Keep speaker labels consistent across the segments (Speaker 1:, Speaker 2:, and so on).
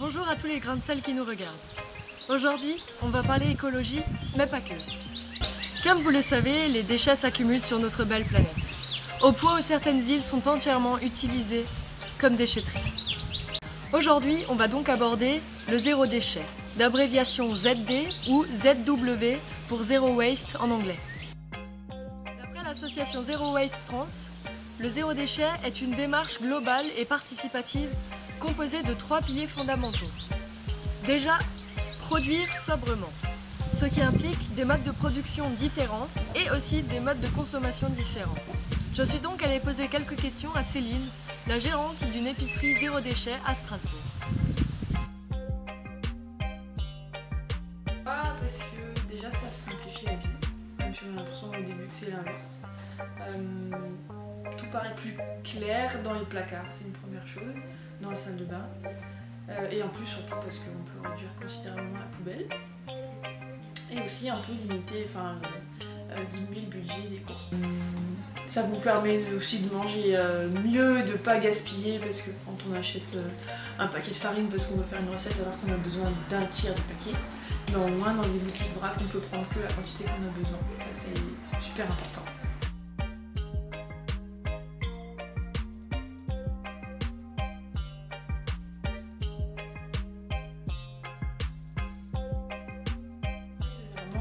Speaker 1: Bonjour à tous les grains de sel qui nous regardent. Aujourd'hui, on va parler écologie, mais pas que. Comme vous le savez, les déchets s'accumulent sur notre belle planète, au point où certaines îles sont entièrement utilisées comme déchetteries. Aujourd'hui, on va donc aborder le zéro déchet, d'abréviation ZD ou ZW pour Zero Waste en anglais. D'après l'association Zero Waste France, le zéro déchet est une démarche globale et participative composée de 3 piliers fondamentaux. Déjà, produire sobrement, ce qui implique des modes de production différents et aussi des modes de consommation différents. Je suis donc allée poser quelques questions à Céline, la gérante d'une épicerie zéro déchet à Strasbourg.
Speaker 2: Parce que déjà ça simplifie la vie, même si on a l'impression au début que c'est l'inverse. Tout paraît plus clair dans les placards, c'est une première chose, dans la salle de bain. Et en plus surtout parce qu'on peut réduire considérablement la poubelle. Et aussi un peu limiter, diminuer le budget des courses. Ça vous permet aussi de manger mieux et de ne pas gaspiller, parce que quand on achète un paquet de farine parce qu'on veut faire une recette alors qu'on a besoin d'un tiers du paquet, mais au moins dans des boutiques vrac on peut prendre que la quantité qu'on a besoin. Ça c'est super important.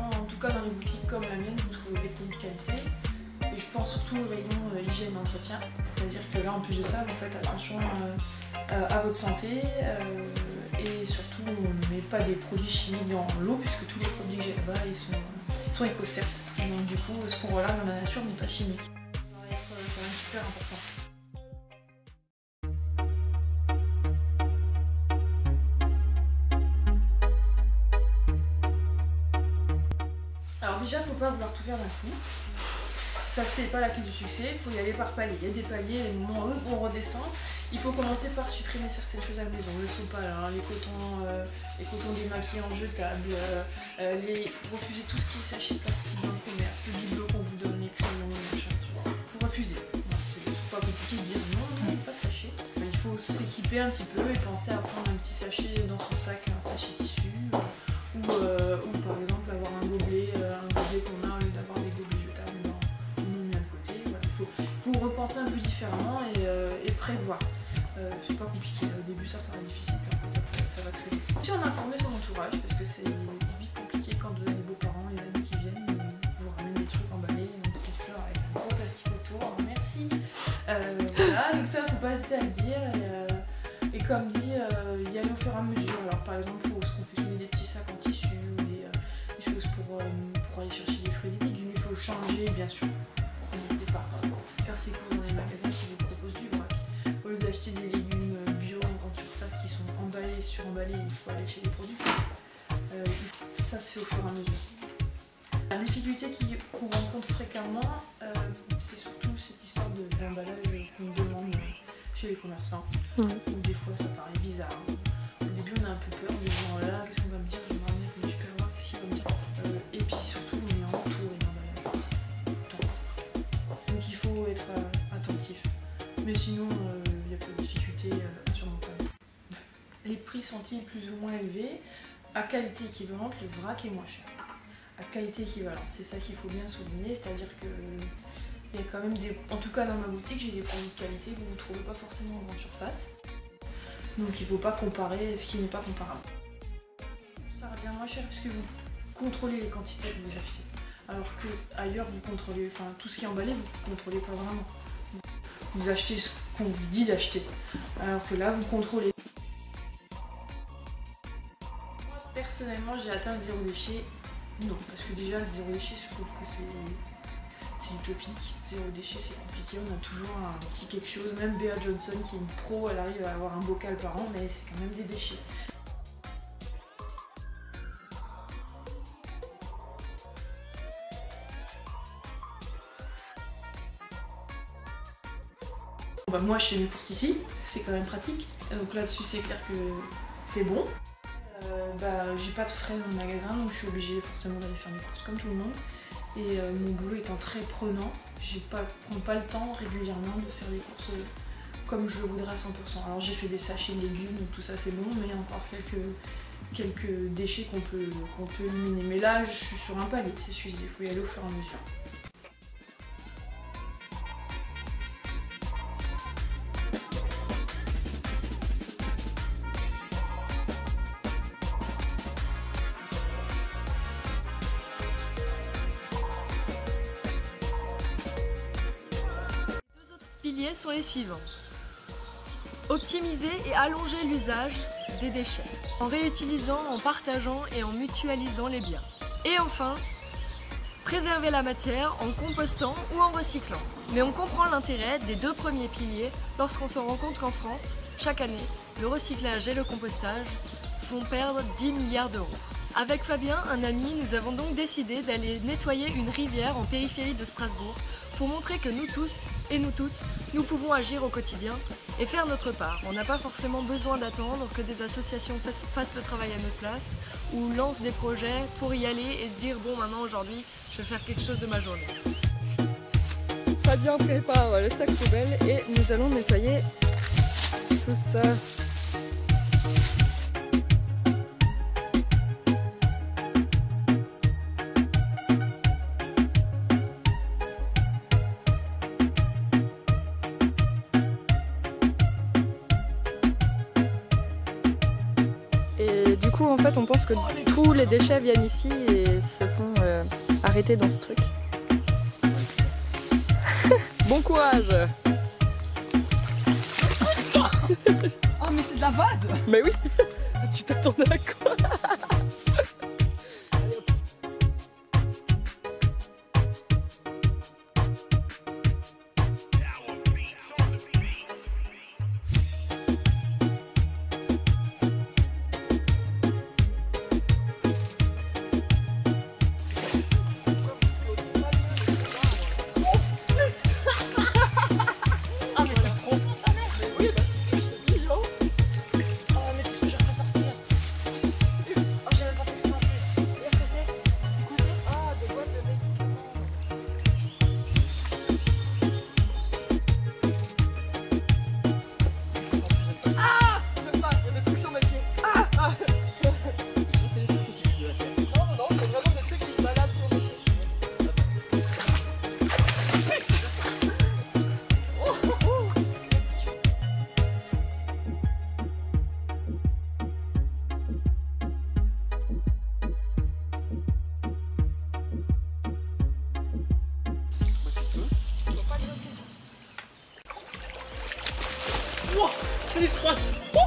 Speaker 2: En tout cas dans les boutiques comme la mienne, vous trouvez des produits de qualité. Et je pense surtout au rayon hygiène et entretien. C'est-à-dire que là, en plus de ça, vous faites attention à votre santé. Et surtout, on ne met pas des produits chimiques dans l'eau, puisque tous les produits que j'ai là-bas, ils sont éco-certes. Donc du coup, ce qu'on relâche dans la nature n'est pas chimique. Ça va être quand même super important. Alors déjà, il ne faut pas vouloir tout faire d'un coup. Ça, c'est pas la clé du succès, il faut y aller par paliers. Il y a des paliers, des moments où on redescend. Il faut commencer par supprimer certaines choses à la maison. Le sopalin, les cotons démaquillants jetables. Il faut refuser tout ce qui est sachet plastique dans le commerce, les bibelots qu'on vous donne, les crayons, les machins, tu vois. Il faut refuser. C'est pas compliqué de dire non, non, pas de sachet. Il faut s'équiper un petit peu et penser à prendre un petit sachet dans son sac, un sachet tissu. Ou par exemple avoir un gobelet qu'on a au lieu d'avoir des gobelets jetables non mis à côté. Voilà. Il faut repenser un peu différemment et prévoir. C'est pas compliqué, au début ça paraît difficile, puis en fait après ça va très vite. Si on a informé son entourage, parce que c'est vite compliqué quand vous avez les beaux-parents, les amis qui viennent, vous ramènent des trucs emballés, un bouquet de fleurs avec un gros plastique autour, merci. Voilà, donc ça faut pas hésiter à le dire. Et comme dit, y aller au fur et à mesure. Alors par exemple, il faut se confectionner des petits sacs en tissu, ou des choses pour aller chercher des fruits et des légumes. Il faut changer, bien sûr. Commencer par faire ses courses dans les magasins qui vous proposent du vrac. Au lieu d'acheter des légumes bio en grande surface qui sont emballés, suremballés, il faut aller chez les producteurs. Ça se fait au fur et à mesure. La difficulté qu'on rencontre fréquemment, c'est surtout cette histoire d'emballage qu'on demande chez les commerçants. Où des fois ça paraît bizarre. Au début on a un peu peur, on dit là qu'est-ce qu'on va me dire, je vais me ramener avec le super qu'est-ce qu'il va me dire. Et puis surtout on est en tout et l'emballage. Donc il faut être attentif. Mais sinon il n'y a pas de difficulté insurmontable. Les prix sont-ils plus ou moins élevés? À qualité équivalente, le vrac est moins cher. À qualité équivalente, c'est ça qu'il faut bien souligner, c'est-à-dire que il y a quand même en tout cas dans ma boutique, j'ai des produits de qualité que vous ne trouvez pas forcément en grande surface. Donc il ne faut pas comparer ce qui n'est pas comparable. Ça revient moins cher puisque vous contrôlez les quantités que vous achetez. Alors que ailleurs vous contrôlez, tout ce qui est emballé, vous ne contrôlez pas vraiment. Vous achetez ce qu'on vous dit d'acheter. Alors que là vous contrôlez. Moi personnellement j'ai atteint le zéro déchet. Non, parce que déjà le zéro déchet je trouve que c'est utopique. Zéro déchet c'est compliqué, on a toujours un petit quelque chose. Même Bea Johnson qui est une pro, elle arrive à avoir un bocal par an, mais c'est quand même des déchets. Moi je fais mes courses ici, c'est quand même pratique. Donc là-dessus c'est clair que c'est bon. J'ai pas de frais dans le magasin, donc je suis obligée forcément d'aller faire mes courses comme tout le monde. Et mon boulot étant très prenant, je prends pas le temps régulièrement de faire des courses comme je le voudrais à 100%. Alors j'ai fait des sachets de légumes, tout ça c'est bon, mais il y a encore quelques déchets qu'on peut éliminer. Mais là, je suis sur un palier, c'est suffisant, il faut y aller au fur et à mesure.
Speaker 1: Piliers sont les suivants. Optimiser et allonger l'usage des déchets, en réutilisant, en partageant et en mutualisant les biens. Et enfin, préserver la matière en compostant ou en recyclant. Mais on comprend l'intérêt des deux premiers piliers lorsqu'on se rend compte qu'en France, chaque année, le recyclage et le compostage font perdre 10 milliards d'euros. Avec Fabien, un ami, nous avons donc décidé d'aller nettoyer une rivière en périphérie de Strasbourg pour montrer que nous tous et nous toutes, nous pouvons agir au quotidien et faire notre part. On n'a pas forcément besoin d'attendre que des associations fassent le travail à notre place ou lancent des projets pour y aller et se dire bon maintenant aujourd'hui je vais faire quelque chose de ma journée. Fabien prépare le sac poubelle et nous allons nettoyer tout ça. Et du coup en fait on pense que tous les déchets viennent ici et se font arrêter dans ce truc. Bon courage.
Speaker 3: Oh mais c'est de la vase.
Speaker 1: Mais oui. Tu t'attendais à quoi?
Speaker 3: Oh, elle est froide. Oh.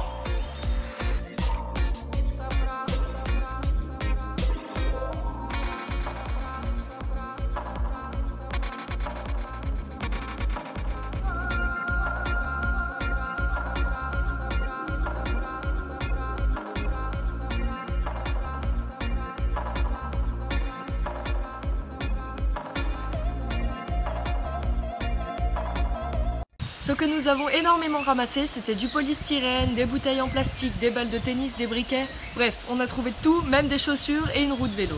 Speaker 1: Ce que nous avons énormément ramassé, c'était du polystyrène, des bouteilles en plastique, des balles de tennis, des briquets, bref, on a trouvé tout, même des chaussures et une roue de vélo.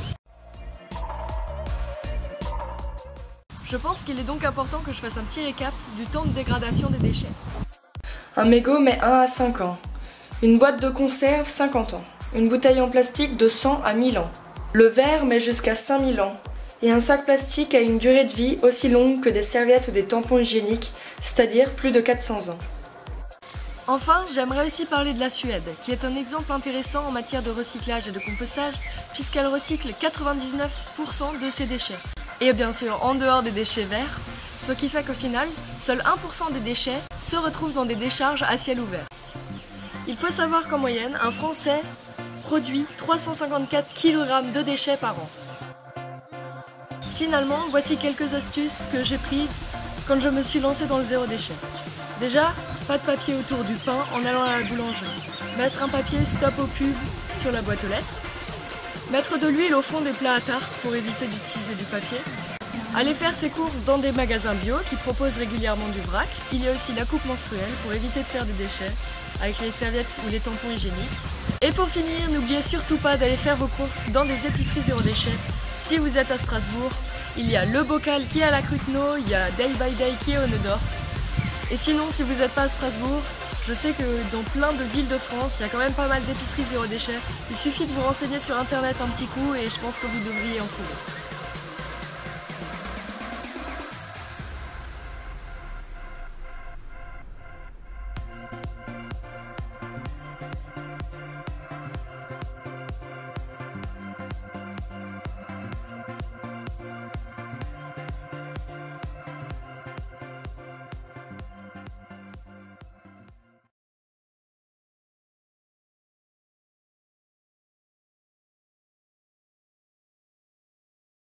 Speaker 1: Je pense qu'il est donc important que je fasse un petit récap du temps de dégradation des déchets. Un mégot met 1 à 5 ans. Une boîte de conserve, 50 ans. Une bouteille en plastique de 100 à 1000 ans. Le verre met jusqu'à 5000 ans. Et un sac plastique a une durée de vie aussi longue que des serviettes ou des tampons hygiéniques, c'est-à-dire plus de 400 ans. Enfin, j'aimerais aussi parler de la Suède, qui est un exemple intéressant en matière de recyclage et de compostage, puisqu'elle recycle 99% de ses déchets. Et bien sûr, en dehors des déchets verts, ce qui fait qu'au final, seul 1% des déchets se retrouvent dans des décharges à ciel ouvert. Il faut savoir qu'en moyenne, un Français produit 354 kg de déchets par an. Finalement, voici quelques astuces que j'ai prises quand je me suis lancée dans le zéro déchet. Déjà, pas de papier autour du pain en allant à la boulangerie. Mettre un papier stop au pub sur la boîte aux lettres. Mettre de l'huile au fond des plats à tarte pour éviter d'utiliser du papier. Aller faire ses courses dans des magasins bio qui proposent régulièrement du vrac. Il y a aussi la coupe menstruelle pour éviter de faire des déchets avec les serviettes ou les tampons hygiéniques. Et pour finir, n'oubliez surtout pas d'aller faire vos courses dans des épiceries zéro déchet. Si vous êtes à Strasbourg, il y a Le Bocal qui est à la Cruteno, il y a Day by Day qui est au Neudorf. Et sinon, si vous n'êtes pas à Strasbourg, je sais que dans plein de villes de France, il y a quand même pas mal d'épiceries zéro déchet. Il suffit de vous renseigner sur internet un petit coup et je pense que vous devriez en trouver.